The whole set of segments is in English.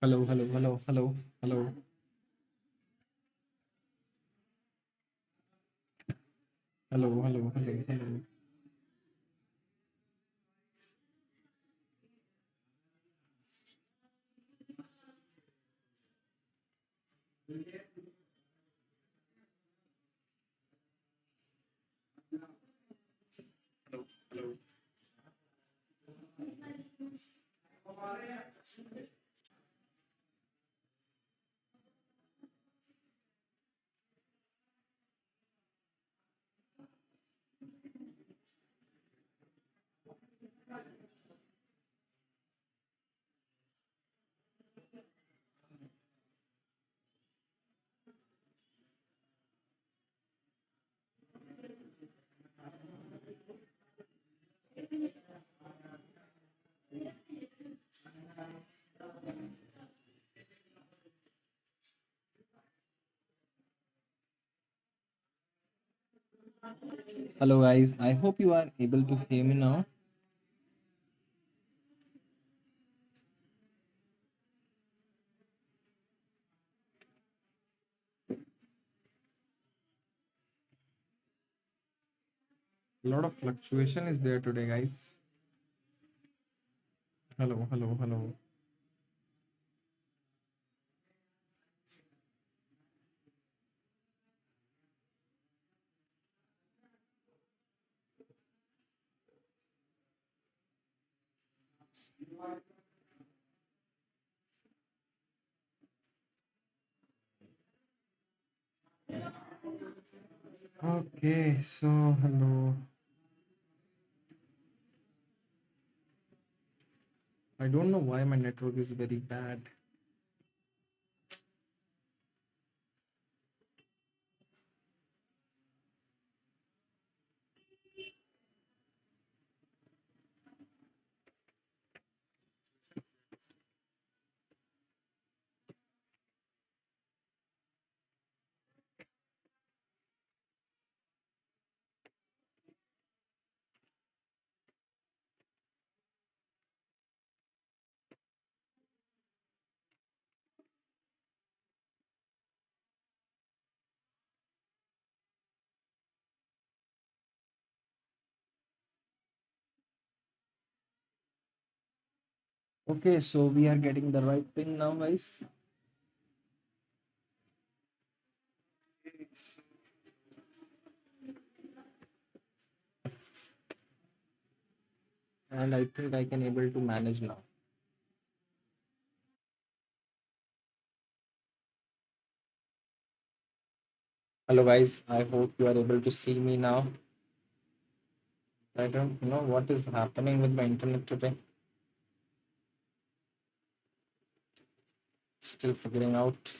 Hello, hello, hello, hello, hello, hello, hello, hello, hello. Hello, guys. I hope you are able to hear me now. A lot of fluctuation is there today, guys. Hello, hello, hello. Okay, so hello. I don't know why my network is very bad. Okay, so we are getting the right thing now, guys. And I think I can able to manage now. Hello, guys. I hope you are able to see me now. I don't know what is happening with my internet today. Still figuring out.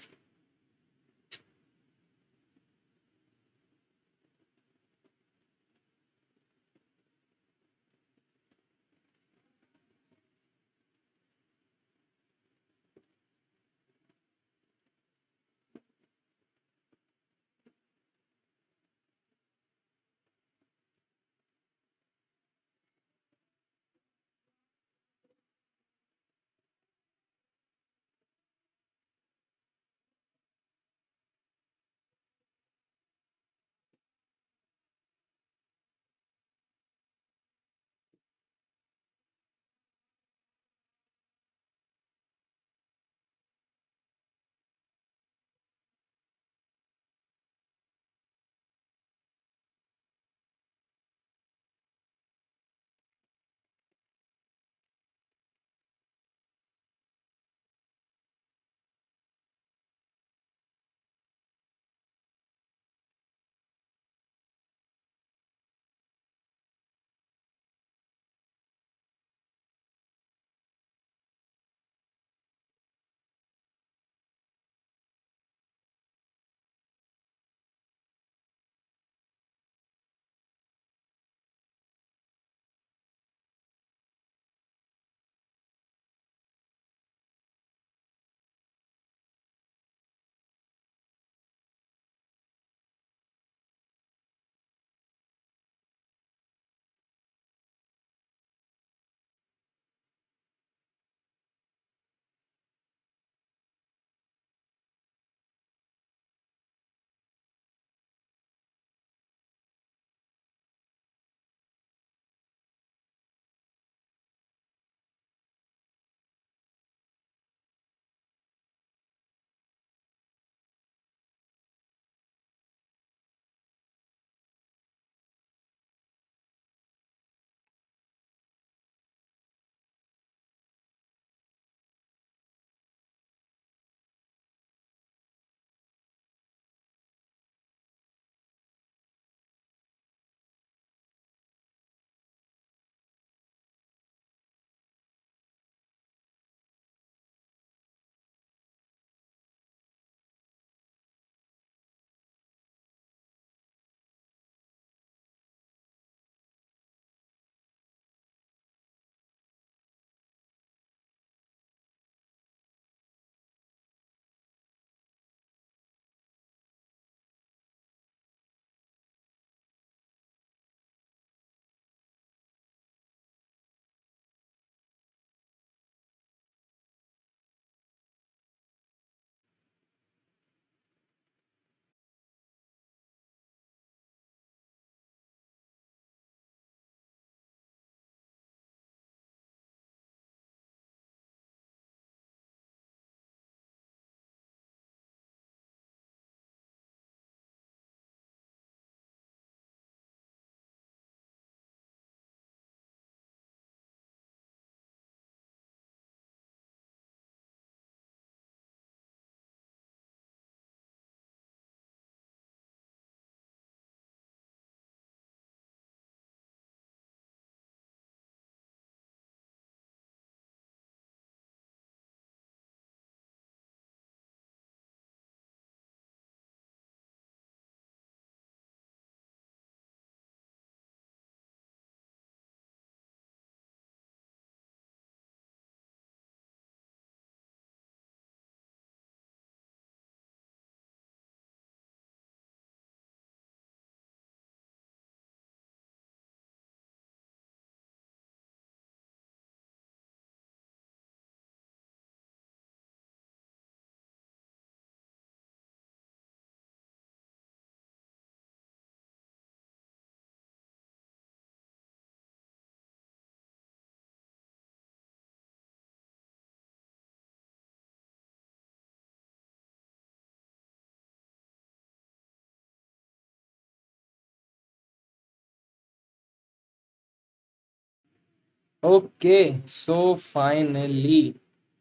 Okay, so finally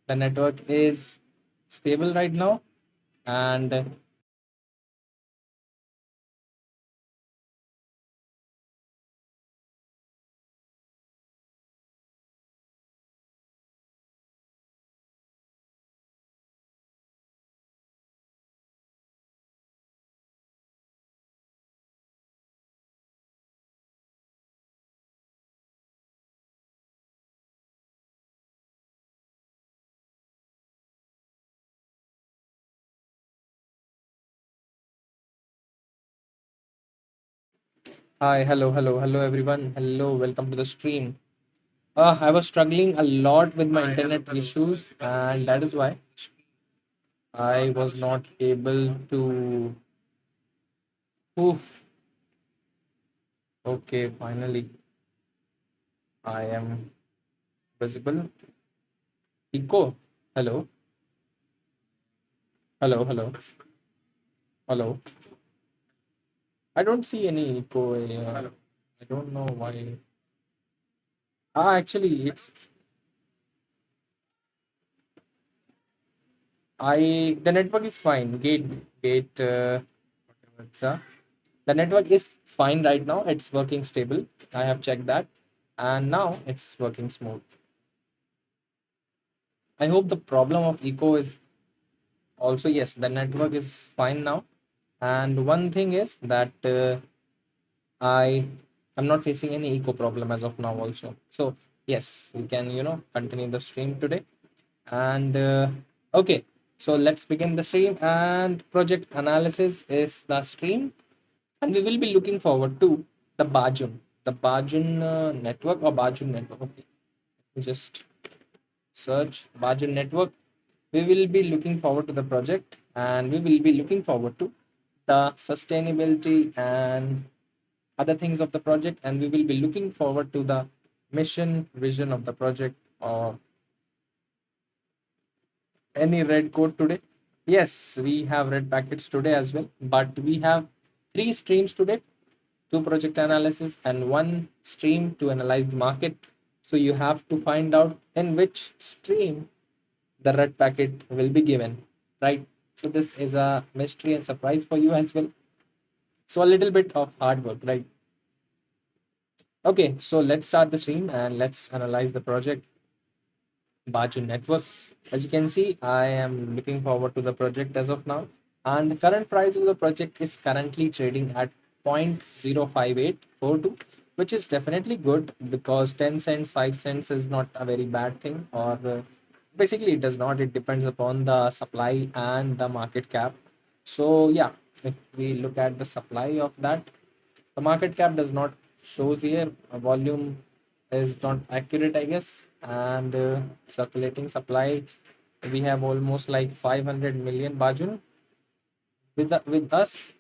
the network is stable right now. And hi, hello everyone. Hello, welcome to the stream. I was struggling a lot with my internet issues, and that is why I was not able to. Oof. Okay, finally, I am visible. Echo. Hello, hello, hello. I don't see any echo. I don't know why. Actually, it's the network is fine. Gate. Whatever it's the network is fine right now. It's working stable. I have checked that, and now it's working smooth. I hope the problem of echo is also, yes, the network is fine now. And one thing is that I am not facing any echo problem as of now also. So yes, we can continue the stream today. And okay, so let's begin the stream. And project analysis is the stream, and we will be looking forward to the Bajun network or Bajun network. Okay, just search Bajun network. We will be looking forward to the project, and we will be looking forward to the sustainability and other things of the project, and we will be looking forward to the mission vision of the project, or any red code today. Yes, we have red packets today as well, but we have three streams today: two project analysis and one stream to analyze the market. So you have to find out in which stream the red packet will be given, right? So this is a mystery and surprise for you as well. So a little bit of hard work, right? Okay, so let's start the stream and let's analyze the project Bajun Network. As you can see, I am looking forward to the project as of now. And the current price of the project is currently trading at 0.05842, which is definitely good because 10 cents, 5 cents is not a very bad thing. Or basically, it does not. It depends upon the supply and the market cap. So, yeah, if we look at the supply of that, the market cap does not shows here. A volume is not accurate, I guess. And circulating supply, we have almost like 500 million Bajun with us.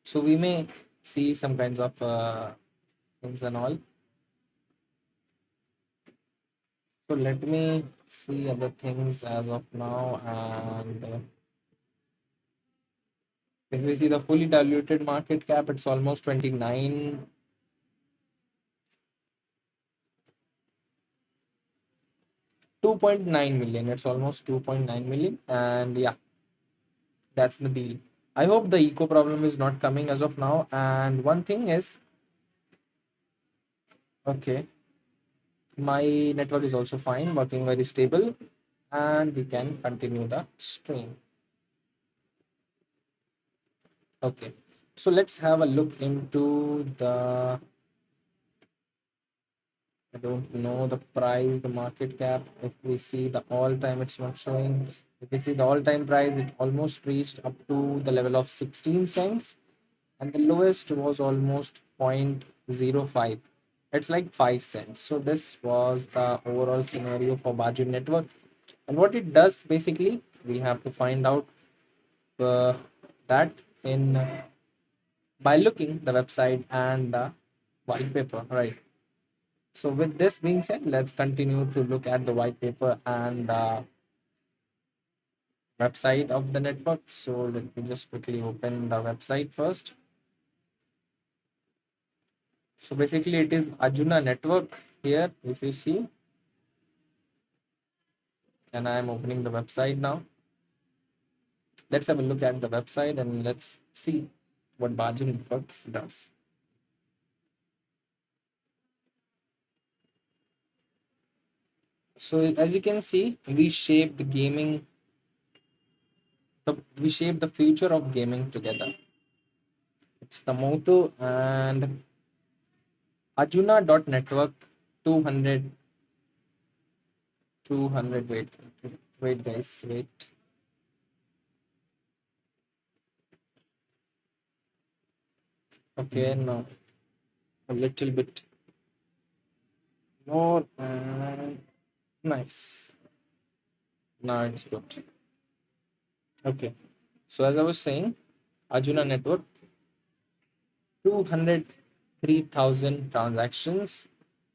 So we may see some kinds of things and all. So let me see other things as of now. And if we see the fully diluted market cap, it's almost 29, 2.9 million. It's almost 2.9 million. And yeah, that's the deal. I hope the eco problem is not coming as of now. And one thing is, okay, my network is also fine, working very stable, and we can continue the stream. Okay, so let's have a look into the, I don't know the price, the market cap. If we see the all time, it's not showing. If we see the all time price, it almost reached up to the level of 16 cents, and the lowest was almost 0.05. It's like 5 cents. So this was the overall scenario for Bajun network. And what it does basically, we have to find out uh, that in by looking the website and the white paper, right? So with this being said, let's continue to look at the white paper and the website of the network. So let me just quickly open the website first. So basically it is Arjuna network here, if you see, and I am opening the website now. Let's have a look at the website and let's see what Bajun Networks does. So as you can see, we shape the future of gaming together. It's the motto. And Arjuna.network 200, 200. Wait guys, wait. Okay, now a little bit more. And nice. Now it's good. Okay. So as I was saying, Arjuna network, 203,000 transactions,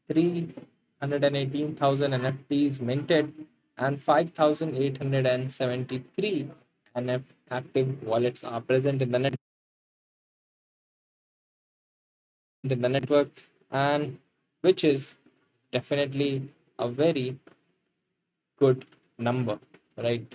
318,000 NFTs minted, and 5,873 NF active wallets are present in the network, and which is definitely a very good number, right?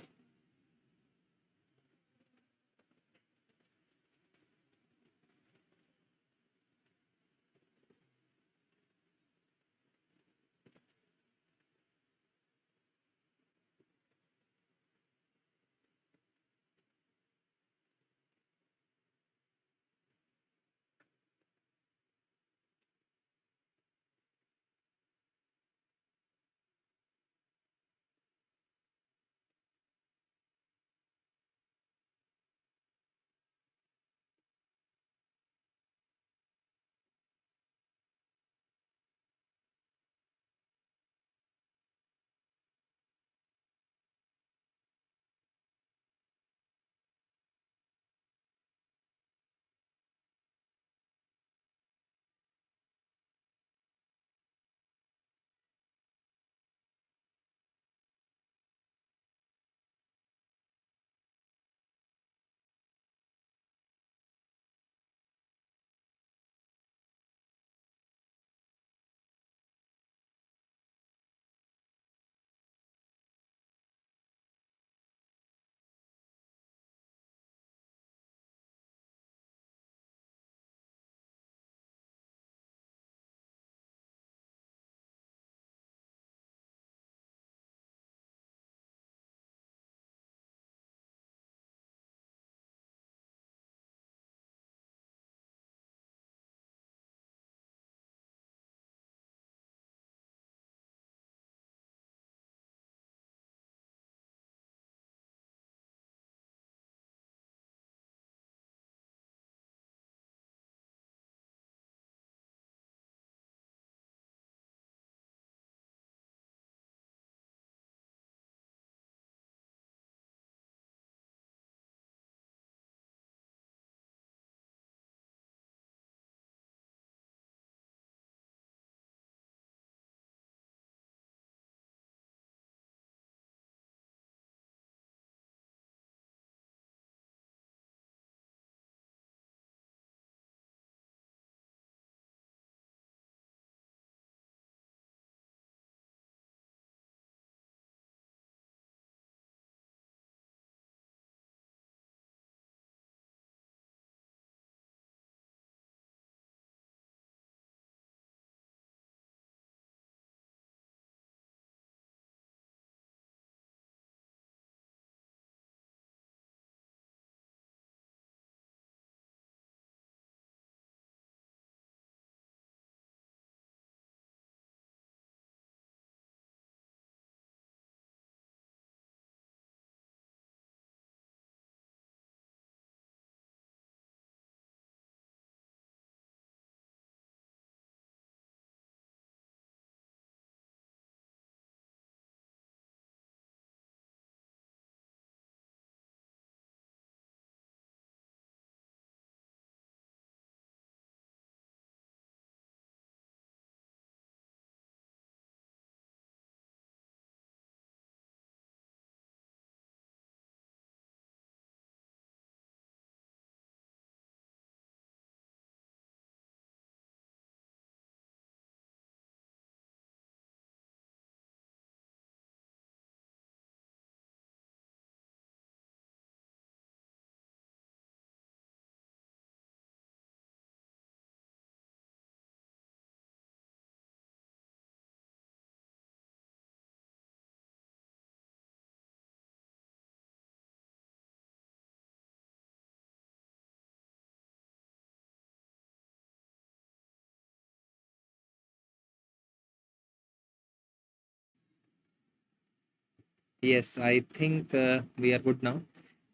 Yes, I think we are good now.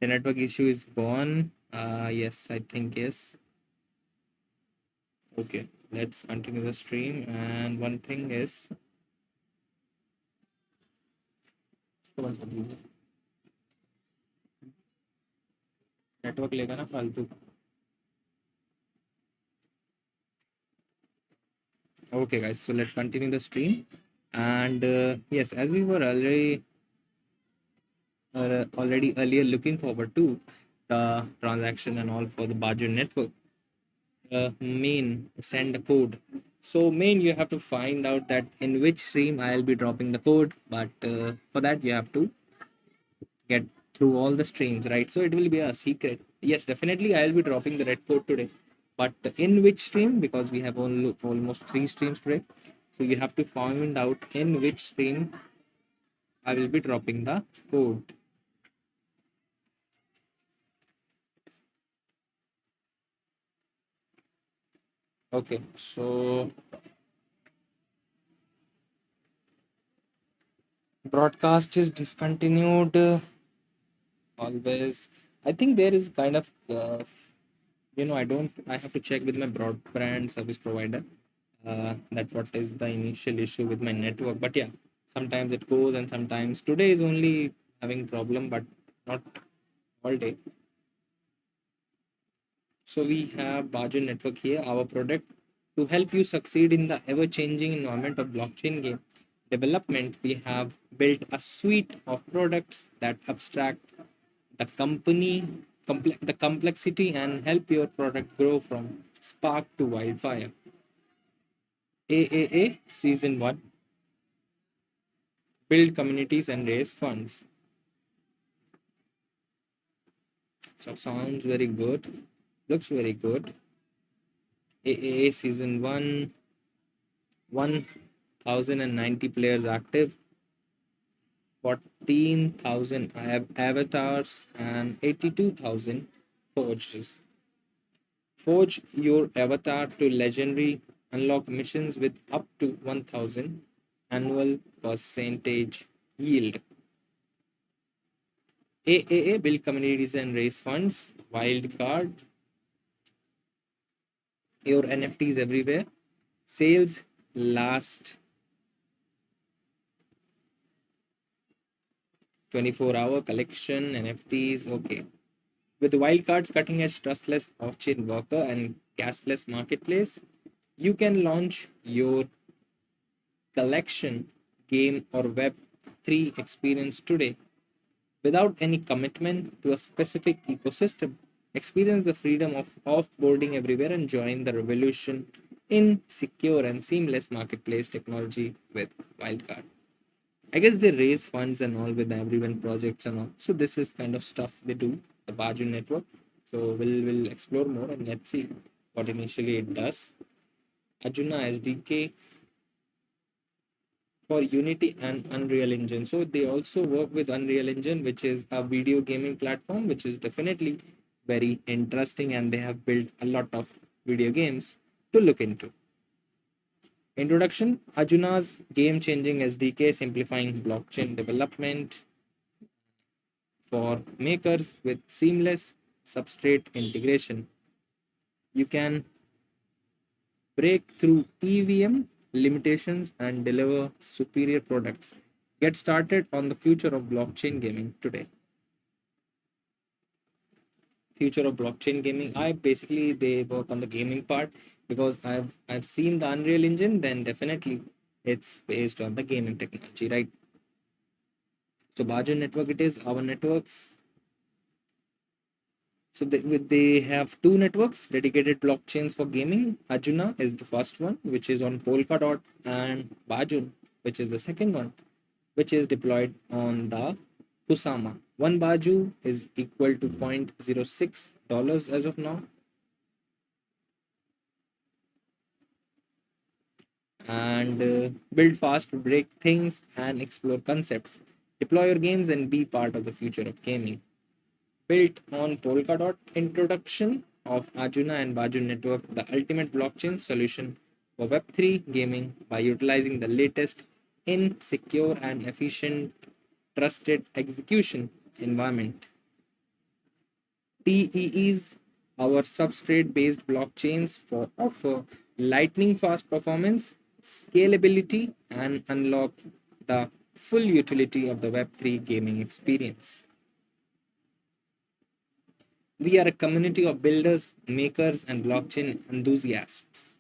The network issue is gone. Yes, I think yes. Okay, let's continue the stream. And one thing is, network लेगा ना फालतू. Okay, guys, so let's continue the stream. And yes, as we were already earlier looking forward to the transaction and all for the Bajun network. Main send a code. So main you have to find out that in which stream I'll be dropping the code, but for that you have to get through all the streams, right? So it will be a secret. Yes, definitely I'll be dropping the red code today, but in which stream, because we have only almost three streams today, so you have to find out in which stream I will be dropping the code. Okay, so broadcast is discontinued. Always, I think there is kind of I have to check with my broadband service provider that what is the initial issue with my network. But yeah, sometimes it goes and sometimes today is only having problem, but not all day. So we have Bajun Network here, our product to help you succeed in the ever-changing environment of blockchain game development. We have built a suite of products that abstract the complexity and help your product grow from spark to wildfire. AAA Season 1, build communities and raise funds. So sounds very good, looks very good. AAA Season 1, 1090 players active, 14,000 avatars, and 82,000 forges. Forge your avatar to legendary, unlock missions with up to 1000 annual percentage yield. AAA build communities and raise funds. Wildcard, your NFTs everywhere. Sales last 24-hour collection NFTs. Okay. With wildcards, cutting edge, trustless off chain worker, and cashless marketplace, you can launch your collection, game, or Web3 experience today without any commitment to a specific ecosystem. Experience the freedom of offboarding everywhere and join the revolution in secure and seamless marketplace technology with Wildcard. I guess they raise funds and all with the everyone projects and all. So this is kind of stuff they do, the Bajun network. So we'll explore more and let's see what initially it does. Arjuna SDK for Unity and Unreal Engine. So they also work with Unreal Engine, which is a video gaming platform, which is definitely very interesting, and they have built a lot of video games to look into. Introduction: Arjuna's game changing SDK simplifying blockchain development for makers with seamless substrate integration. You can break through EVM limitations and deliver superior products. Get started on the future of blockchain gaming today. Future of blockchain gaming. I basically they work on the gaming part because I've seen the Unreal Engine. Then definitely it's based on the gaming technology, right? So Bajun network it is our networks. So they have two networks, dedicated blockchains for gaming. Arjuna is the first one, which is on Polkadot, and Bajun, which is the second one, which is deployed on the Kusama. One Baju is equal to $0.06 as of now. And build fast, break things, and explore concepts. Deploy your games and be part of the future of gaming. Built on Polkadot, introduction of Arjuna and Baju network, the ultimate blockchain solution for Web3 gaming by utilizing the latest in secure and efficient trusted execution environment. TEEs, our substrate based blockchains, for offer lightning fast performance, scalability, and unlock the full utility of the Web3 gaming experience. We are a community of builders, makers, and blockchain enthusiasts.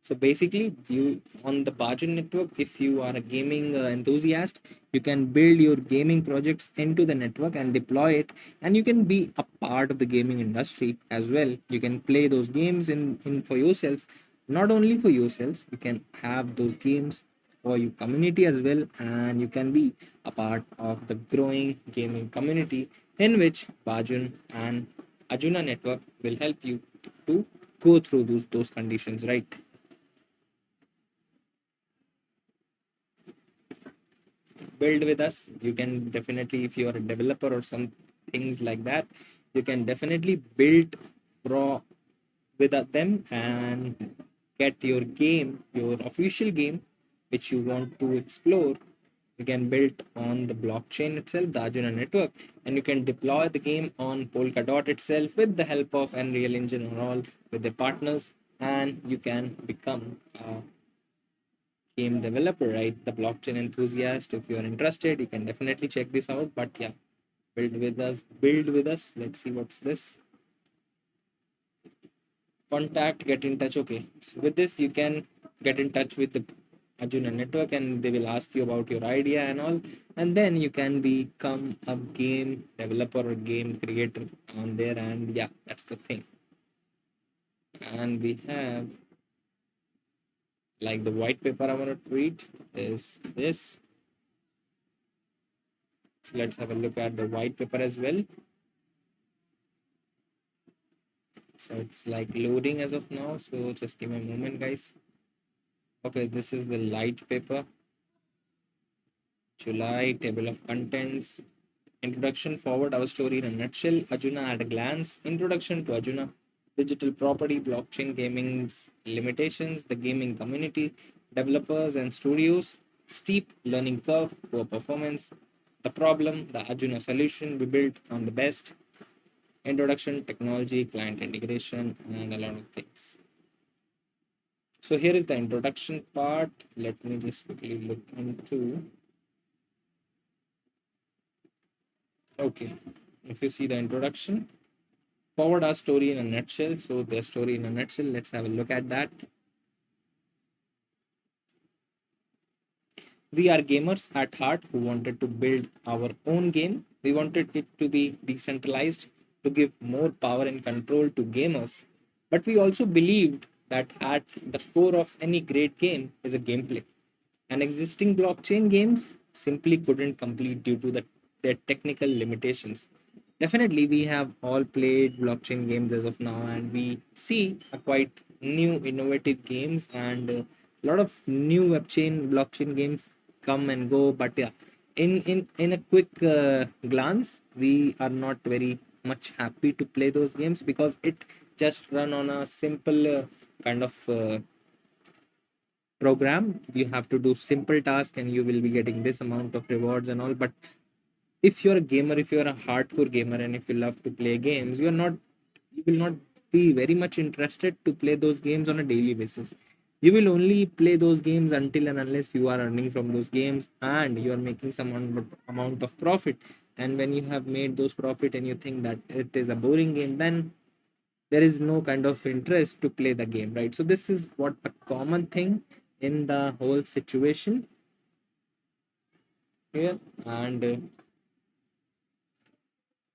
So basically, you on the Bajun network, if you are a gaming enthusiast, you can build your gaming projects into the network and deploy it, and you can be a part of the gaming industry as well. You can play those games in for yourselves, not only for yourselves. You can have those games for your community as well, and you can be a part of the growing gaming community in which Bajun and Ajuna network will help you to go through those conditions, right? Build with us. You can definitely, if you are a developer or some things like that, you can definitely build pro with them and get your game, your official game which you want to explore. You can build on the blockchain itself, the Arjuna network, and you can deploy the game on Polkadot itself with the help of Unreal Engine or all with the partners, and you can become a game developer, right? The blockchain enthusiast. If you're interested, you can definitely check this out. But yeah, build with us, build with us. Let's see what's this. Contact, get in touch. Okay. So with this, you can get in touch with the Arjuna network and they will ask you about your idea and all. And then you can become a game developer or game creator on there. And yeah, that's the thing. And we have like the white paper I want to read is this. So let's have a look at the white paper as well. So it's like loading as of now. So just give me a moment, guys. Okay, this is the light paper. July, table of contents. Introduction, forward our story in a nutshell. Arjuna at a glance. Introduction to Arjuna. Digital property, blockchain gaming's limitations, the gaming community, developers and studios, steep learning curve, poor performance, the problem, the Arjuna solution we built on the best, introduction, technology, client integration, and a lot of things. So here is the introduction part. Let me just quickly look into. Okay, if you see the introduction, forward our story in a nutshell. So their story in a nutshell. Let's have a look at that. We are gamers at heart who wanted to build our own game. We wanted it to be decentralized, to give more power and control to gamers. But we also believed that at the core of any great game is a gameplay. And existing blockchain games simply couldn't complete due to their technical limitations. Definitely, we have all played blockchain games as of now, and we see a quite new, innovative games and a lot of new webchain blockchain games come and go. But yeah, in a quick glance, we are not very much happy to play those games because it just run on a simple kind of program. You have to do simple task and you will be getting this amount of rewards and all. But if you're a gamer, if you're a hardcore gamer, and if you love to play games, you will not be very much interested to play those games on a daily basis. You will only play those games until and unless you are earning from those games and you are making some amount of profit. And when you have made those profit and you think that it is a boring game, then there is no kind of interest to play the game, right? So this is what a common thing in the whole situation here. And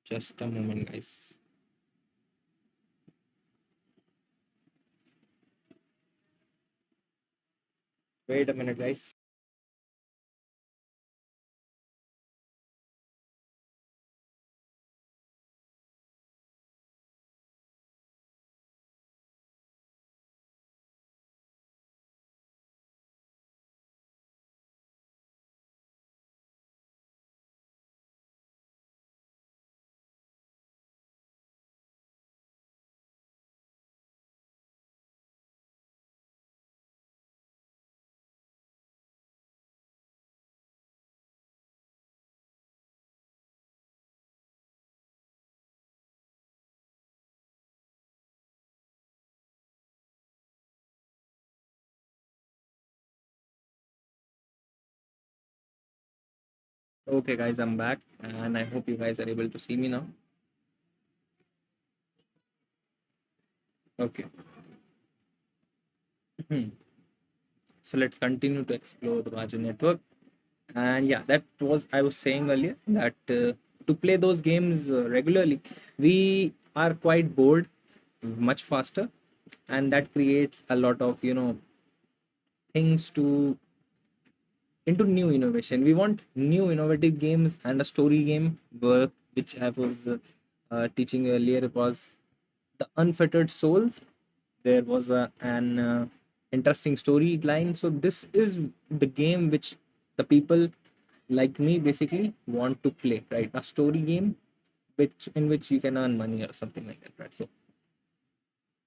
just a moment, guys. Wait a minute, guys. Okay, guys, I'm back, and I hope you guys are able to see me now. Okay. So let's continue to explore the Bajun network. And yeah, that was I was saying earlier that to play those games regularly, we are quite bored much faster, and that creates a lot of things to into new innovation. We want new innovative games, and a story game which I was teaching earlier was the Unfettered Souls. There was an interesting storyline. So this is the game which the people like me basically want to play, right? A story game which in which you can earn money or something like that, right? So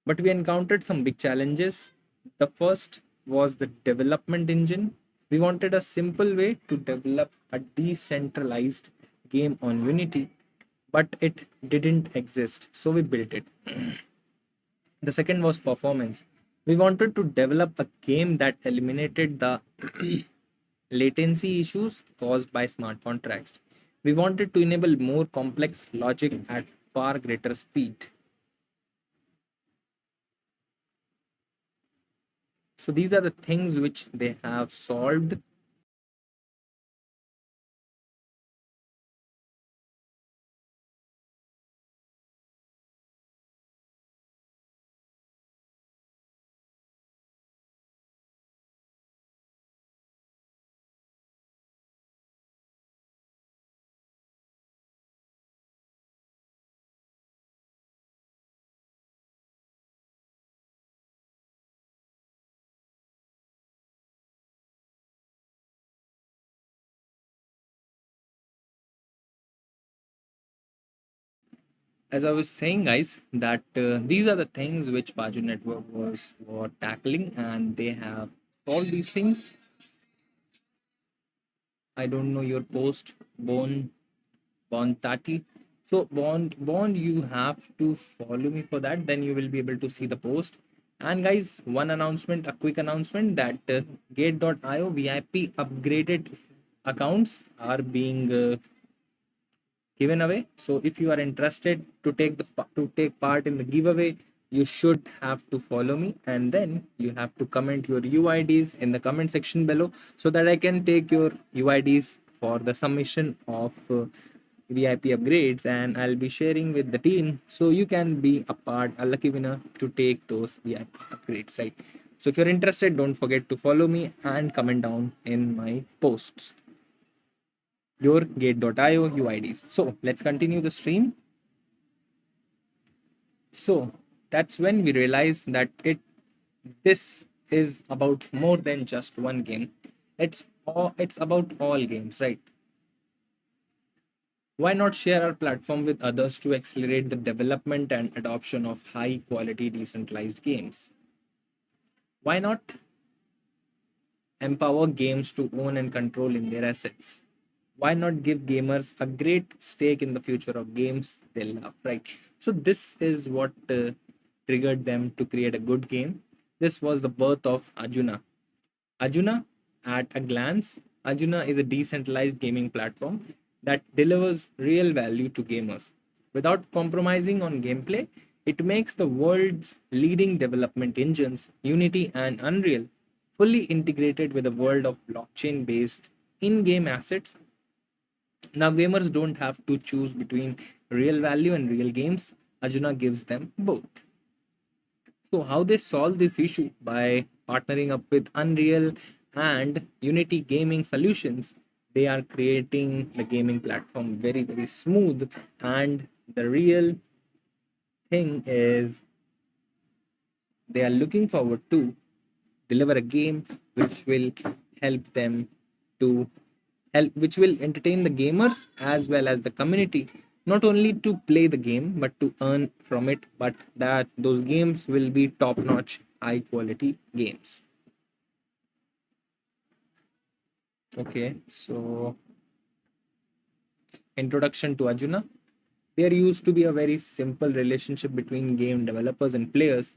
but we encountered some big challenges. The first was the development engine. We wanted a simple way to develop a decentralized game on Unity, but it didn't exist, so we built it. The second was performance. We wanted to develop a game that eliminated the latency issues caused by smart contracts. We wanted to enable more complex logic at far greater speed. So these are the things which they have solved. As I was saying, guys, that these are the things which Bajun Network was were tackling, and they have solved these things. I don't know your post, Bond Tati. So Bond, you have to follow me for that. Then you will be able to see the post. And guys, one announcement, a quick announcement that Gate.io VIP upgraded accounts are being given away. So if you are interested to to take part in the giveaway, you should have to follow me, and then you have to comment your UIDs in the comment section below so that I can take your UIDs for the submission of VIP upgrades, and I'll be sharing with the team so you can be a lucky winner to take those VIP upgrades, right? So if you're interested, don't forget to follow me and comment down in my posts your gate.io UIDs. So let's continue the stream. So that's when we realize that this is about more than just one game. It's about all games, right? Why not share our platform with others to accelerate the development and adoption of high quality decentralized games? Why not empower games to own and control in their assets? Why not give gamers a great stake in the future of games they love, right? So this is what triggered them to create a good game. This was the birth of Arjuna. At a glance, Arjuna is a decentralized gaming platform that delivers real value to gamers without compromising on gameplay. It makes the world's leading development engines, Unity and Unreal, fully integrated with a world of blockchain based in game assets. Now, gamers don't have to choose between real value and real games. Arjuna gives them both. So, how they solve this issue? By partnering up with Unreal and Unity gaming solutions, they are creating the gaming platform very, very smooth. And the real thing is, they are looking forward to deliver a game which will help them to which will entertain the gamers as well as the community, not only to play the game but to earn from it, but that those games will be top notch high quality games. Okay, so introduction to Arjuna. There used to be a very simple relationship between game developers and players.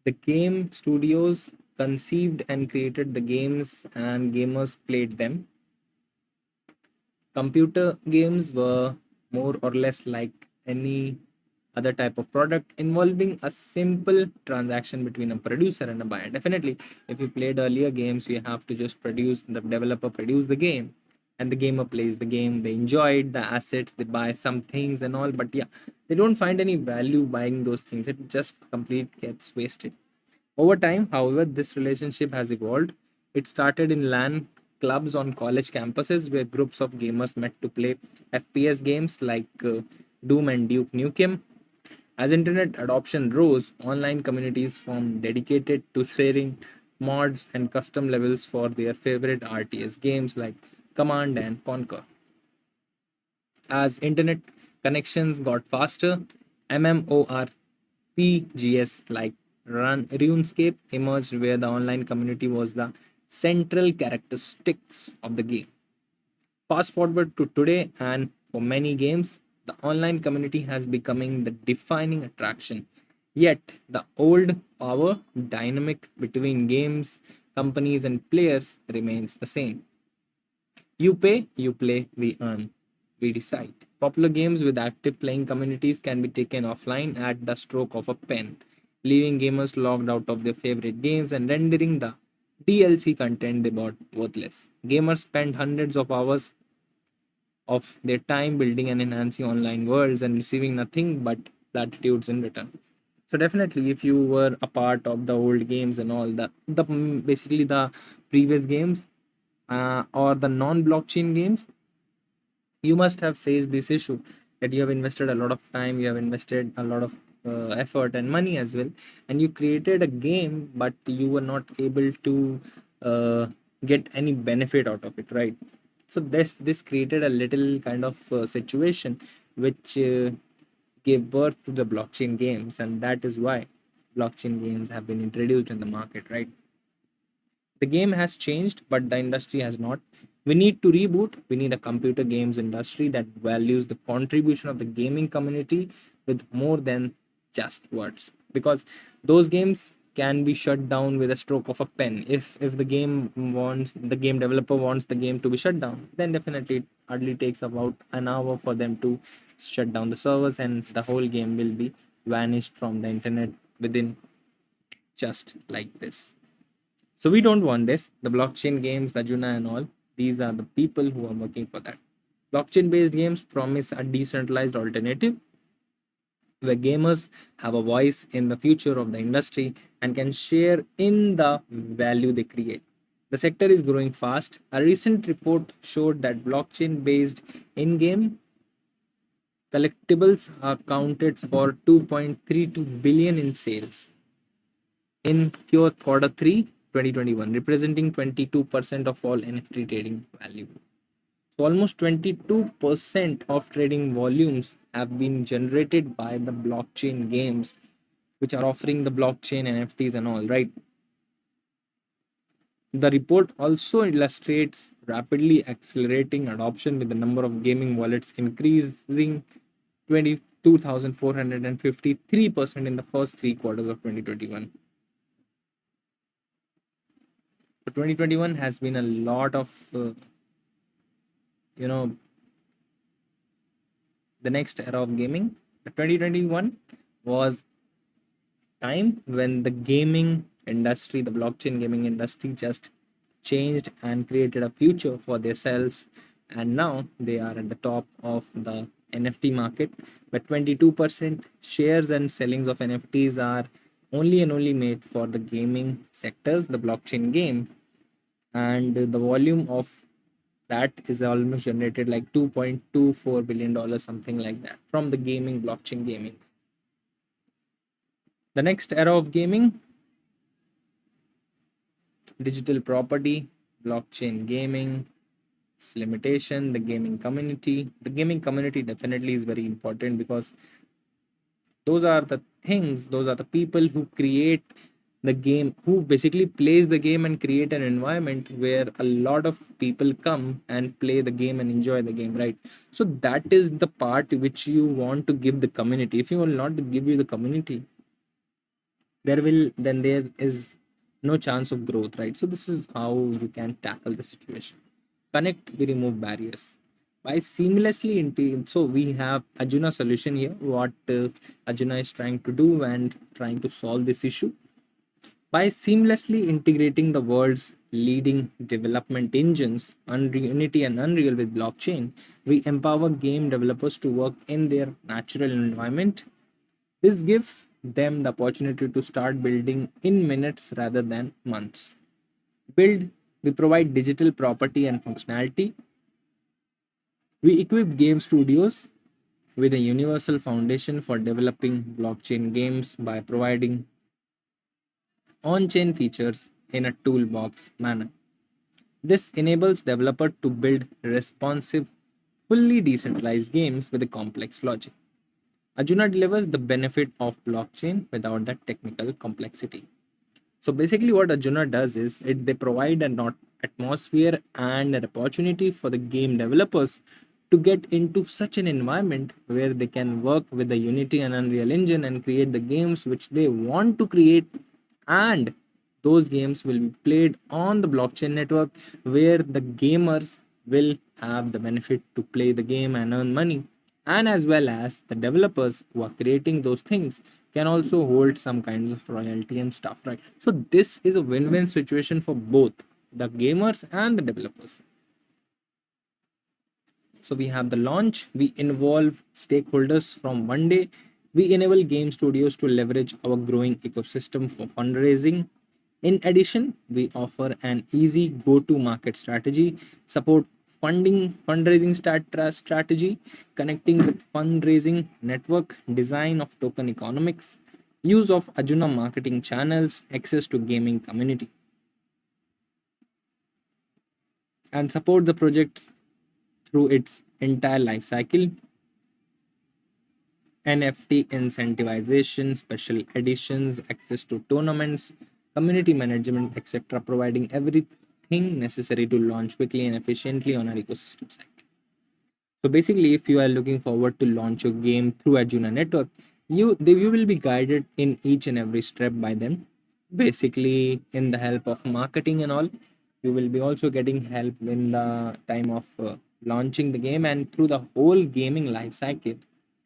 The game studios conceived and created the games, and gamers played them. Computer games were more or less like any other type of product involving a simple transaction between a producer and a buyer. Definitely, if you played earlier games, you have to just produce, the developer produce the game, and the gamer plays the game. They enjoy the assets, they buy some things and all, but yeah, they don't find any value buying those things. It just complete gets wasted. Over time, however, this relationship has evolved. It started in LAN clubs on college campuses where groups of gamers met to play FPS games like Doom and Duke Nukem. As internet adoption rose, online communities formed dedicated to sharing mods and custom levels for their favorite RTS games like Command and Conquer. As internet connections got faster, MMORPGs like RuneScape emerged, where the online community was the central characteristics of the game. Fast forward to today, and for many games, the online community has becoming the defining attraction. Yet, the old power dynamic between games, companies, and players remains the same. You pay, you play, we earn, we decide. Popular games with active playing communities can be taken offline at the stroke of a pen, leaving gamers logged out of their favorite games and rendering the DLC content they bought worthless. Gamers spend hundreds of hours of their time building and enhancing online worlds and receiving nothing but platitudes in return. So definitely, if you were a part of the old games and all the basically the previous games or the non-blockchain games, you must have faced this issue that you have invested a lot of time, you have invested a lot of effort and money as well, and you created a game, but you were not able to uh, get any benefit out of it, right? So this created a little kind of situation which gave birth to the blockchain games, and that is why blockchain games have been introduced in the market, right? The game has changed, but the industry has not. We need to reboot. We need a computer games industry that values the contribution of the gaming community with more than just words, because those games can be shut down with a stroke of a pen. If the game developer wants the game to be shut down, then definitely it hardly takes about an hour for them to shut down the servers, and the whole game will be vanished from the internet within just like this. So we don't want this. The blockchain games, Ajuna and all, these are the people who are working for that. Blockchain based games promise a decentralized alternative where gamers have a voice in the future of the industry and can share in the value they create. The sector is growing fast. A recent report showed that blockchain based in game collectibles accounted for 2.32 billion in sales in quarter 3 2021, representing 22% of all NFT trading value. So almost 22% of trading volumes have been generated by the blockchain games, which are offering the blockchain NFTs and all, right? The report also illustrates rapidly accelerating adoption, with the number of gaming wallets increasing 22,453% in the first 3 quarters of 2021. So 2021 has been a lot of you know the next era of gaming. 2021 was time when the gaming industry, the blockchain gaming industry, just changed and created a future for themselves. And now they are at the top of the NFT market, where 22% shares and sellings of NFTs are only and only made for the gaming sectors, the blockchain game. And the volume of that is almost generated like $2.24 billion, something like that, from the gaming, blockchain gaming. The next era of gaming, digital property, blockchain gaming, limitation, the gaming community. The gaming community definitely is very important, because those are the things, those are the people who create the game, who basically plays the game and create an environment where a lot of people come and play the game and enjoy the game, right? So that is the part which you want to give the community. If you will not give you the community, there is no chance of growth, right? So this is how you can tackle the situation. Connect, we remove barriers. by seamlessly so we have Arjuna solution here. What Arjuna is trying to do and trying to solve this issue by seamlessly integrating the world's leading development engines, Unity and Unreal, with blockchain. We empower game developers to work in their natural environment. This gives them the opportunity to start building in minutes rather than months. Build, we provide digital property and functionality. We equip game studios with a universal foundation for developing blockchain games by providing on chain features in a toolbox manner. This enables developers to build responsive, fully decentralized games with a complex logic. Arjuna delivers the benefit of blockchain without that technical complexity. So basically, what Arjuna does is they provide an atmosphere and an opportunity for the game developers to get into such an environment where they can work with the Unity and Unreal Engine and create the games which they want to create, and those games will be played on the blockchain network where the gamers will have the benefit to play the game and earn money, and as well as the developers who are creating those things can also hold some kinds of royalty and stuff, right? So this is a win-win situation for both the gamers and the developers. So we have the launch, we involve stakeholders from one day, we enable game studios to leverage our growing ecosystem for fundraising. In addition, we offer an easy go-to market strategy, support fundraising strategy, connecting with fundraising network, design of token economics, use of Ajuna marketing channels, access to gaming community, and support the project through its entire life cycle. NFT incentivization, special editions, access to tournaments, community management, etc., providing everything necessary to launch quickly and efficiently on our ecosystem side. So basically, if you are looking forward to launch your game through Arjuna Network, you will be guided in each and every step by them. Basically, in the help of marketing and all, you will be also getting help in the time of launching the game and through the whole gaming life cycle,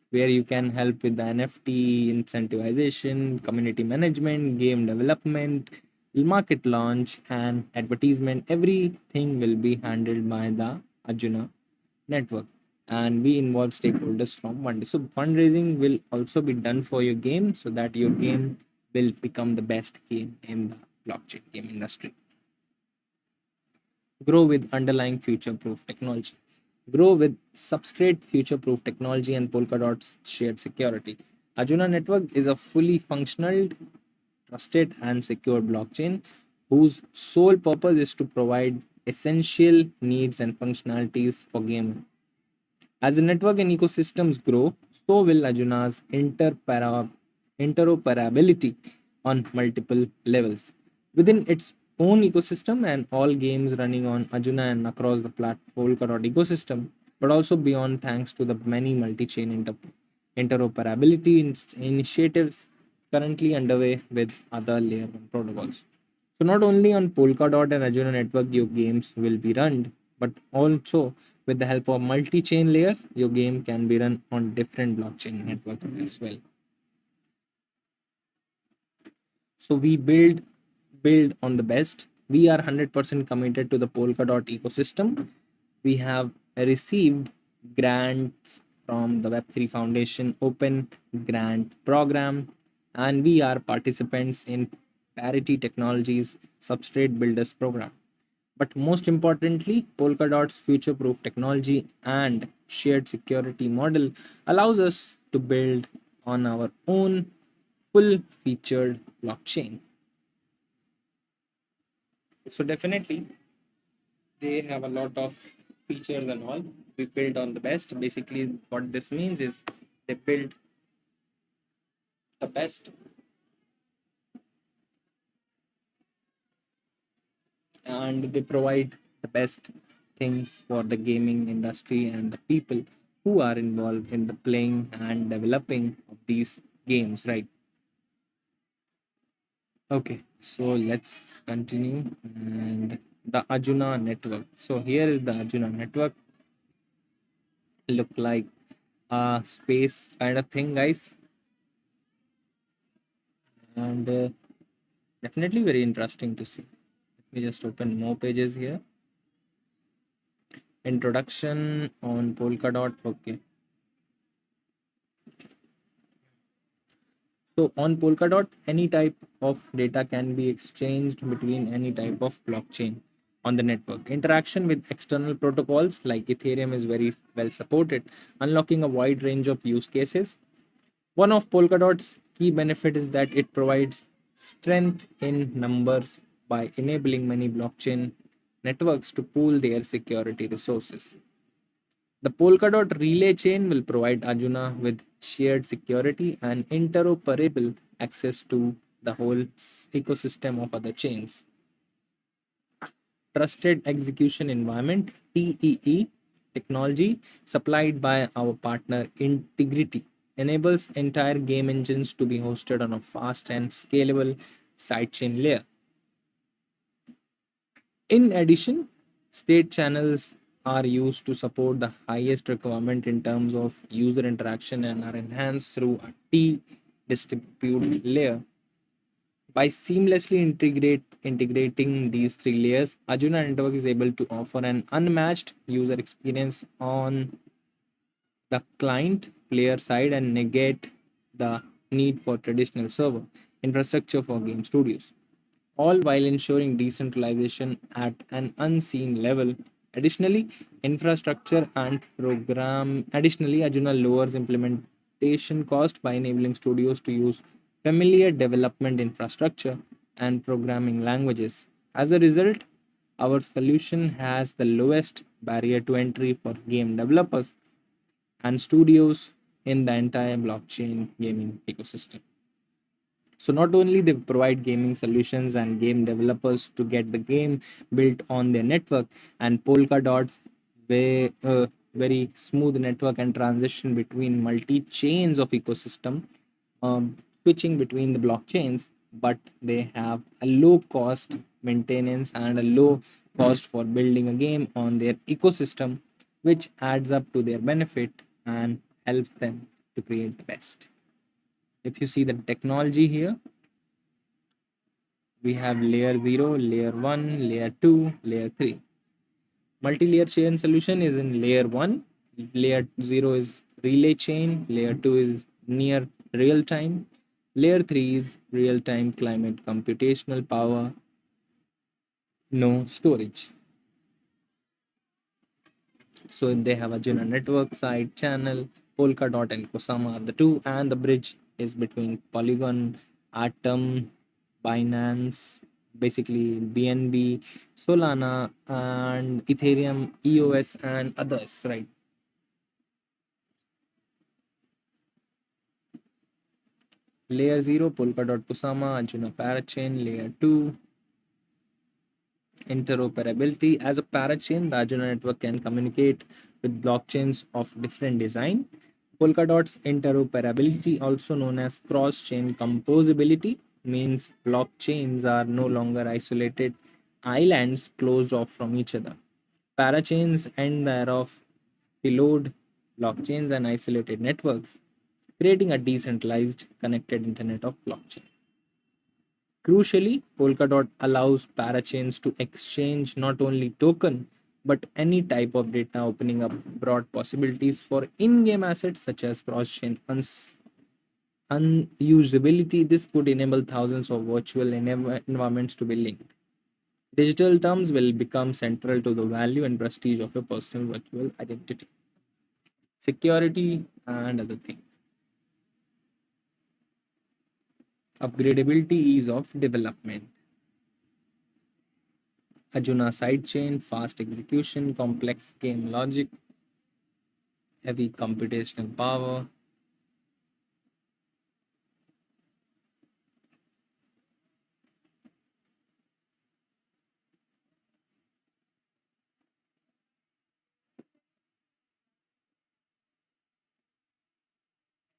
where you can help with the NFT incentivization, community management, game development, market launch, and advertisement. Everything will be handled by the Arjuna network, and we involve stakeholders from one day. So fundraising will also be done for your game so that your game will become the best game in the blockchain game industry. Grow with underlying future proof technology. Grow with substrate future proof technology and Polkadot's shared security. Arjuna Network is a fully functional, trusted, and secure blockchain whose sole purpose is to provide essential needs and functionalities for gaming. As the network and ecosystems grow, so will Arjuna's interoperability on multiple levels. Within its own ecosystem and all games running on Arjuna and across the Polkadot ecosystem, but also beyond thanks to the many multi-chain interoperability initiatives currently underway with other layer 1 protocols. So not only on Polkadot and Arjuna network your games will be run, but also with the help of multi-chain layers, your game can be run on different blockchain networks as well. So we build on the best. We are 100% committed to the Polkadot ecosystem. We have received grants from the Web3 Foundation Open Grant Program, and we are participants in Parity Technologies Substrate Builders Program. But most importantly, Polkadot's future proof technology and shared security model allows us to build on our own full featured blockchain. So, definitely, they have a lot of features and all. We build on the best. Basically, what this means is they build the best and they provide the best things for the gaming industry and the people who are involved in the playing and developing of these games, right? Okay, so let's continue. And the Arjuna network. So here is the Arjuna network. look like a space kind of thing, guys. And definitely very interesting to see. Let me just open more pages here. Introduction on Polkadot. Okay. So on Polkadot, any type of data can be exchanged between any type of blockchain on the network. Interaction with external protocols like Ethereum is very well supported, unlocking a wide range of use cases. One of Polkadot's key benefit is that it provides strength in numbers by enabling many blockchain networks to pool their security resources. The Polkadot relay chain will provide Arjuna with shared security and interoperable access to the whole ecosystem of other chains. Trusted Execution Environment TEE technology supplied by our partner Integrity enables entire game engines to be hosted on a fast and scalable sidechain layer. In addition, state channels are used to support the highest requirement in terms of user interaction and are enhanced through a T distribute layer. By seamlessly integrating these three layers, Arjuna Network is able to offer an unmatched user experience on the client player side and negate the need for traditional server infrastructure for game studios, all while ensuring decentralization at an unseen level. Additionally, Arjuna lowers implementation cost by enabling studios to use familiar development infrastructure and programming languages. As a result, our solution has the lowest barrier to entry for game developers and studios in the entire blockchain gaming ecosystem. So not only they provide gaming solutions and game developers to get the game built on their network, and Polkadot's very smooth network and transition between multi chains of ecosystem, switching between the blockchains, but they have a low cost maintenance and a low cost for building a game on their ecosystem, which adds up to their benefit and helps them to create the best. If you see the technology here, we have layer 0, layer 1, layer 2, layer 3. Multi-layer chain solution is in layer 1, layer 0 is relay chain, layer 2 is near real time, layer 3 is real time climate computational power, no storage. So they have a Juno network, side channel, Polkadot and Kusama are the two, and the bridge is between Polygon, Atom, Binance, basically BNB, Solana, and Ethereum, EOS, and others, right? Layer 0, Polkadot, Kusama, Arjuna Parachain, Layer 2, interoperability. As a parachain, the Arjuna network can communicate with blockchains of different design. Polkadot's interoperability, also known as cross chain composability, means blockchains are no longer isolated islands closed off from each other. Parachains end the era of siloed blockchains and isolated networks, creating a decentralized connected internet of blockchains. Crucially, Polkadot allows parachains to exchange not only token but any type of data, opening up broad possibilities for in-game assets such as cross-chain unusability. This could enable thousands of virtual environments to be linked. Digital terms will become central to the value and prestige of a personal virtual identity, security, and other things. Upgradability, ease of development. Ajuna sidechain, fast execution, complex game logic, heavy computational power.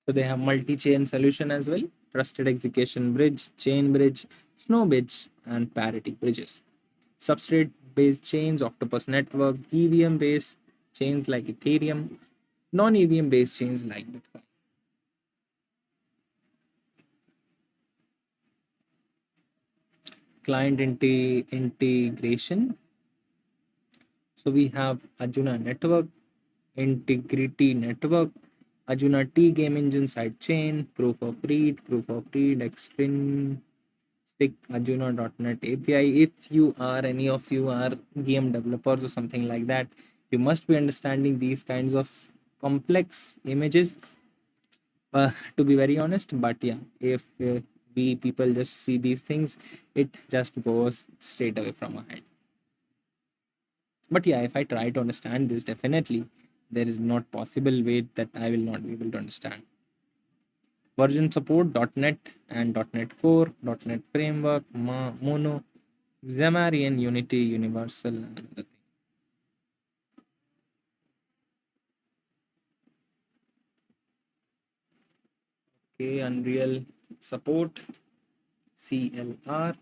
So they have multi-chain solution as well, trusted execution bridge, chain bridge, snow bridge, and parity bridges. Substrate based chains, Octopus network, EVM based chains like Ethereum, non-EVM based chains like Bitcoin. Integration. So we have Arjuna Network, Integrity Network, Arjuna T Game Engine sidechain, Proof of Read, Extrinsic, Arjuna.net API. If you are any of you are game developers or something like that, you must be understanding these kinds of complex images. To be very honest, but yeah, if we people just see these things, it just goes straight away from our head. But yeah, if I try to understand this, definitely there is not possible way that I will not be able to understand. Version support .NET and .NET Core, .NET Framework, Mono, Xamarin, Unity, Universal, and other things. Okay, Unreal support, CLR,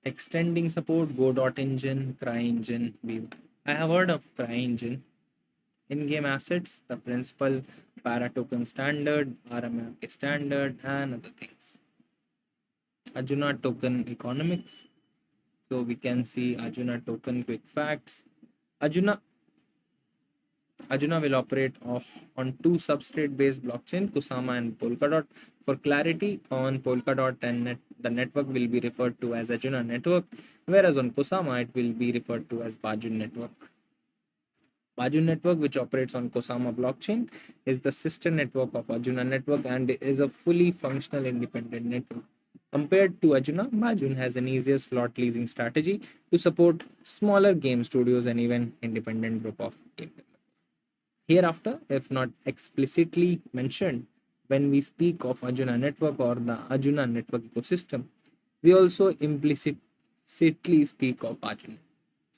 extending support, Go.engine, CryEngine, Viva. I have heard of CryEngine. In-game assets, the principal para-token standard, RMRK standard, and other things. Arjuna token economics. So we can see Arjuna token quick facts. Arjuna Arjuna will operate on two substrate-based blockchain, Kusama and Polkadot. For clarity, on Polkadot the network will be referred to as Arjuna network, whereas on Kusama it will be referred to as Bajun network. Bajun Network, which operates on Kosama blockchain, is the sister network of Arjuna Network and is a fully functional independent network. Compared to Arjuna, Bajun has an easier slot leasing strategy to support smaller game studios and even independent group of game developers. Hereafter, if not explicitly mentioned, when we speak of Arjuna Network or the Arjuna Network ecosystem, we also implicitly speak of Bajun.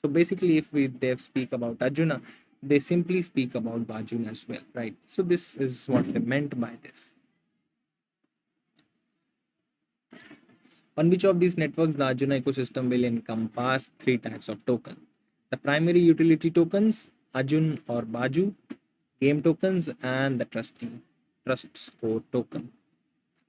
So basically, if we they speak about Arjuna, they simply speak about Bajun as well, right? So this is what they meant by this. On which of these networks the Arjuna ecosystem will encompass three types of token. The primary utility tokens, Arjun or Baju, game tokens, and the trust score token.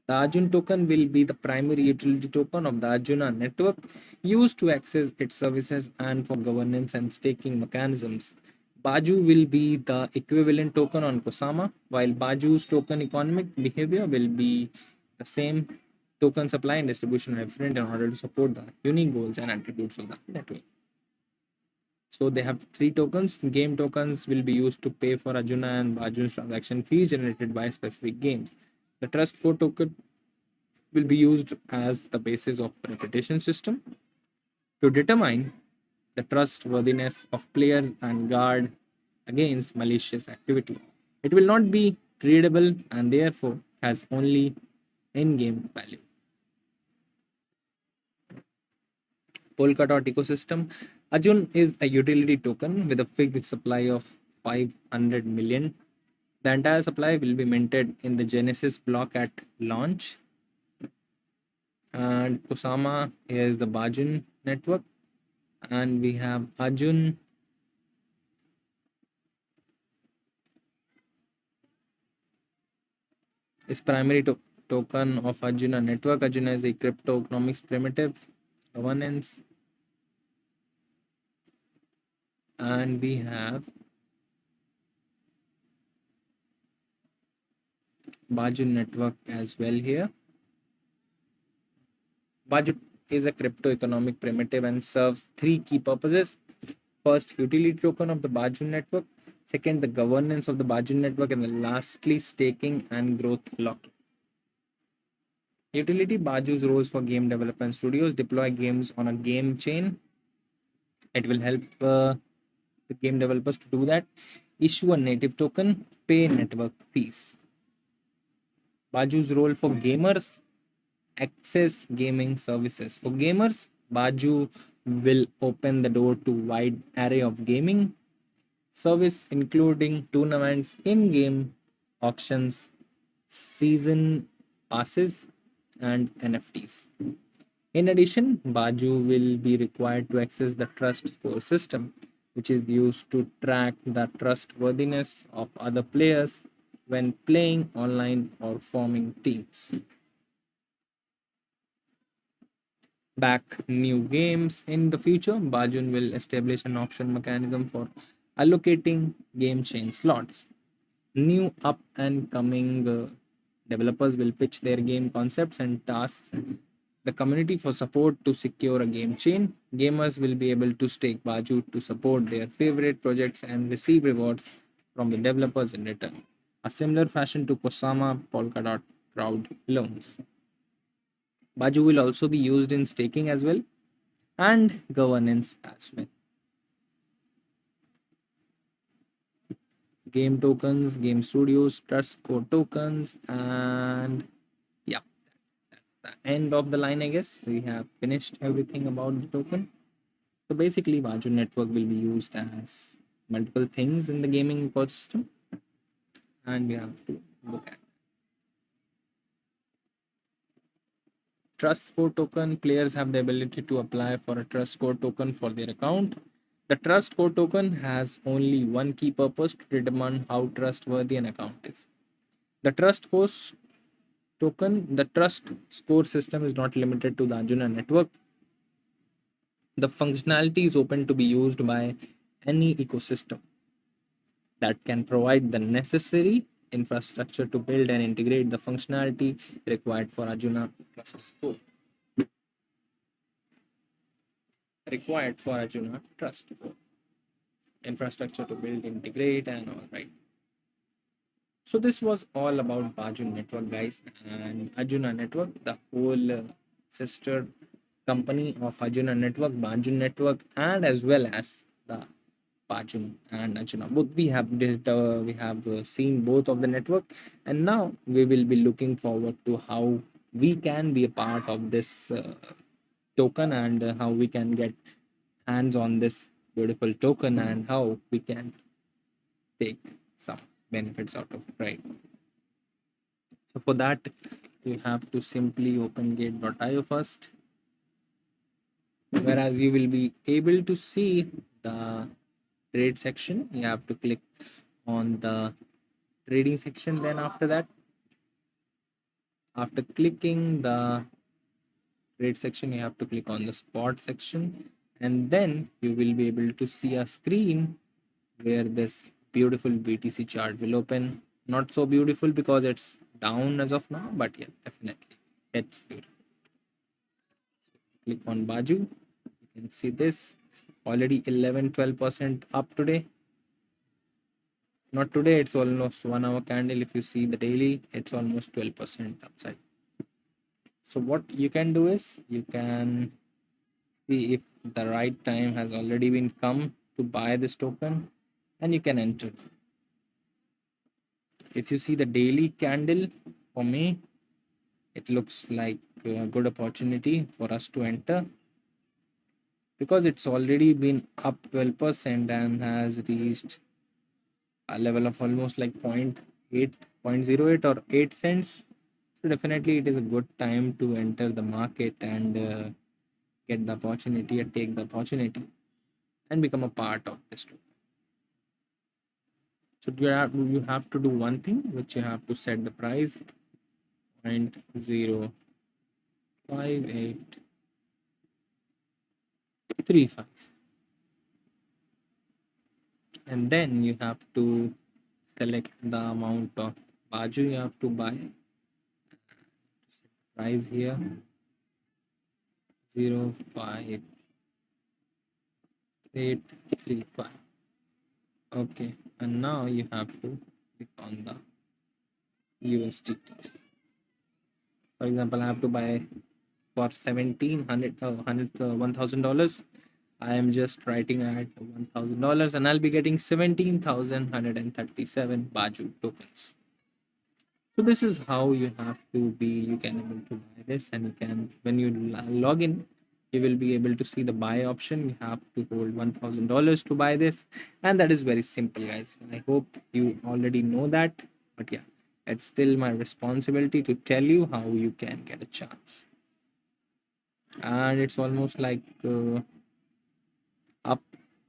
The Arjun token will be the primary utility token of the Arjuna network used to access its services and for governance and staking mechanisms. Baju will be the equivalent token on Kosama, while Baju's token economic behavior will be the same. Token supply and distribution are different in order to support the unique goals and attributes of the network. So they have three tokens. Game tokens will be used to pay for Arjuna and Baju's transaction fees generated by specific games. The trust code token will be used as the basis of reputation system to determine the trustworthiness of players and guard against malicious activity. It will not be tradable and therefore has only in-game value. Polkadot ecosystem. Arjun is a utility token with a fixed supply of 500 million. The entire supply will be minted in the Genesis block at launch. And Kusama is the Bajun network. And we have Arjun is primary token of Arjuna network. Arjuna is a crypto economics primitive governance. And we have Bajun network as well here. Baju is a crypto economic primitive and serves three key purposes. First, utility token of the Baju network. Second, the governance of the Baju network. And then lastly, staking and growth locking. Utility Baju's roles for game development studios deploy games on a game chain. It will help the game developers to do that. Issue a native token, pay network fees. Baju's role for gamers, access gaming services. For gamers, Baju will open the door to wide array of gaming service including tournaments, in-game auctions, season passes, and NFTs. In addition, Baju will be required to access the trust score system which is used to track the trustworthiness of other players when playing online or forming teams. Back new games in the future, Bajun will establish an auction mechanism for allocating game chain slots. New up and coming developers will pitch their game concepts and task the community for support to secure a game chain. Gamers will be able to stake Baju to support their favorite projects and receive rewards from the developers in return. A similar fashion to Kosama Polkadot crowd loans. Baju will also be used in staking as well and governance as well. Game tokens, game studios, trust code tokens, and yeah, that's the end of the line, I guess. We have finished everything about the token. So basically, Bajun Network will be used as multiple things in the gaming ecosystem, and we have to look at trust score token. Players have the ability to apply for a trust score token for their account. The trust score token has only one key purpose to determine how trustworthy an account is. The trust force token, the trust score system is not limited to the Arjuna network. The functionality is open to be used by any ecosystem that can provide the necessary infrastructure to build and integrate the functionality required for Arjuna trust score. Required for Arjuna trust score. Infrastructure to build, integrate, and all right. So this was all about Bajun Network, guys, and Arjuna Network, the whole sister company of Arjuna Network, Bajun Network, and as well as the Bajun and Arjuna. Both we have seen both of the network, and now we will be looking forward to how we can be a part of this token and how we can get hands on this beautiful token and how we can take some benefits out of it, right? So for that, you have to simply open gate.io first, whereas you will be able to see the trade section. You have to click on the trading section. Then after clicking the trade section, you have to click on the spot section, and then you will be able to see a screen where this beautiful BTC chart will open. Not so beautiful because it's down as of now, but yeah, definitely it's beautiful. Click on Baju. You can see this already 11-12% up today. Not today, it's almost 1 hour candle. If you see the daily, it's almost 12% upside. So what you can do is you can see if the right time has already been come to buy this token, and you can enter. If you see the daily candle, for me it looks like a good opportunity for us to enter because it's already been up 12% and has reached a level of almost like 0.08 or 8 cents. So definitely it is a good time to enter the market and get the opportunity and take the opportunity and become a part of this token. So you have to do one thing, which you have to set the price 0.05835, and then you have to select the amount of Baju you have to buy. Price here 0.5835. Okay, and now you have to click on the USDTs. For example, I have to buy for 1700 $1,000. I am just writing at $1,000 and I'll be getting 17,137 Baju tokens. So this is how you have to be, you can able to buy this, and you can, when you log in, you will be able to see the buy option. You have to hold $1,000 to buy this, and that is very simple, guys. I hope you already know that, but yeah, it's still my responsibility to tell you how you can get a chance. And it's almost like up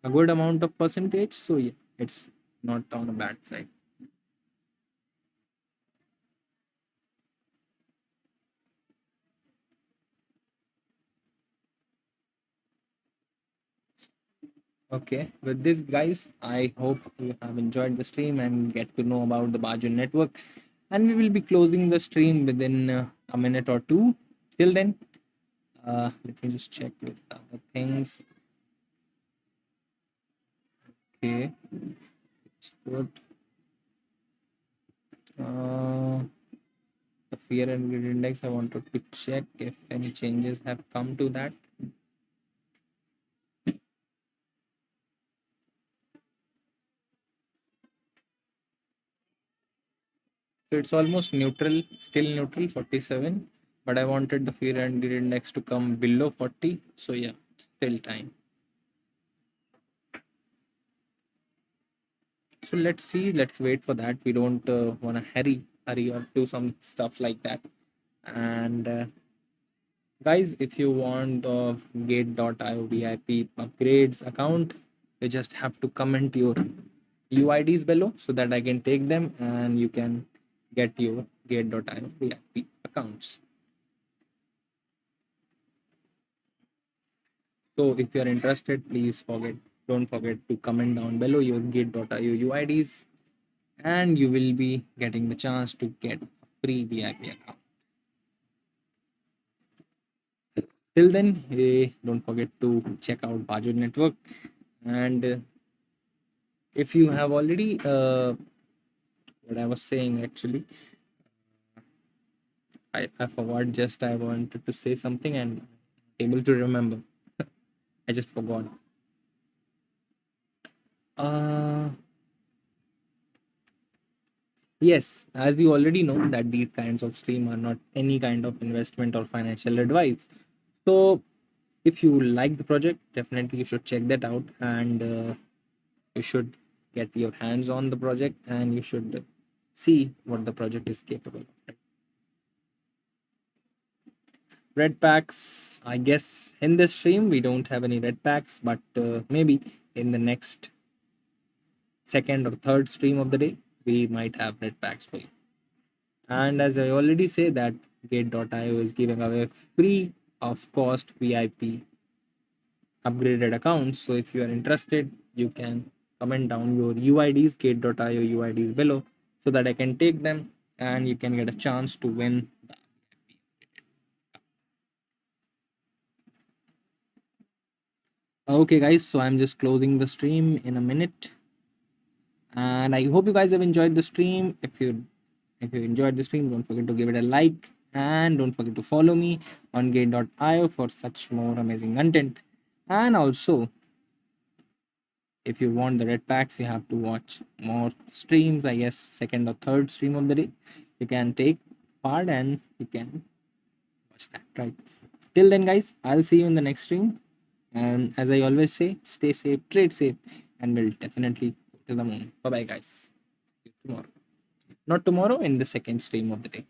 a good amount of percentage. So yeah, it's not on a bad side. Okay, with this, guys, I hope you have enjoyed the stream and get to know about the Bajun Network. And we will be closing the stream within a minute or two. Till then, let me just check with other things. Okay, it's good. Uh, the fear and greed index, I wanted to check if any changes have come to that. So it's almost neutral, still neutral, 47. But I wanted the fear and greed index to come below 40. So yeah, still time. So let's see. Let's wait for that. We don't want to hurry or do some stuff like that. And guys, if you want the gate.io VIP upgrades account, you just have to comment your UIDs below so that I can take them and you can get your gate.io VIP accounts. So if you are interested, please don't forget to comment down below your gate.io UIDs and you will be getting the chance to get a free VIP account. Till then, don't forget to check out Bajun Network. And if you have already, what I was saying actually, I forgot. Just I wanted to say something and able to remember. I just forgot. Uh, yes, as you already know that these kinds of stream are not any kind of investment or financial advice. So if you like the project, definitely you should check that out and you should get your hands on the project and you should see what the project is capable of. Right? Red packs, I guess in this stream we don't have any red packs, but maybe in the next second or third stream of the day we might have red packs for you. And as I already say that gate.io is giving away free of cost VIP upgraded accounts. So if you are interested, you can comment down your UIDs, gate.io UIDs below so that I can take them and you can get a chance to win. Okay, guys, so I'm just closing the stream in a minute. And I hope you guys have enjoyed the stream. If you enjoyed the stream, don't forget to give it a like and don't forget to follow me on gate.io for such more amazing content. And also, if you want the red packs, you have to watch more streams. I guess second or third stream of the day, you can take part and you can watch that. Right. Till then, guys, I'll see you in the next stream. And as I always say, stay safe, trade safe, and we'll definitely go to the moon. Bye bye, guys. See you tomorrow. Not tomorrow, in the second stream of the day.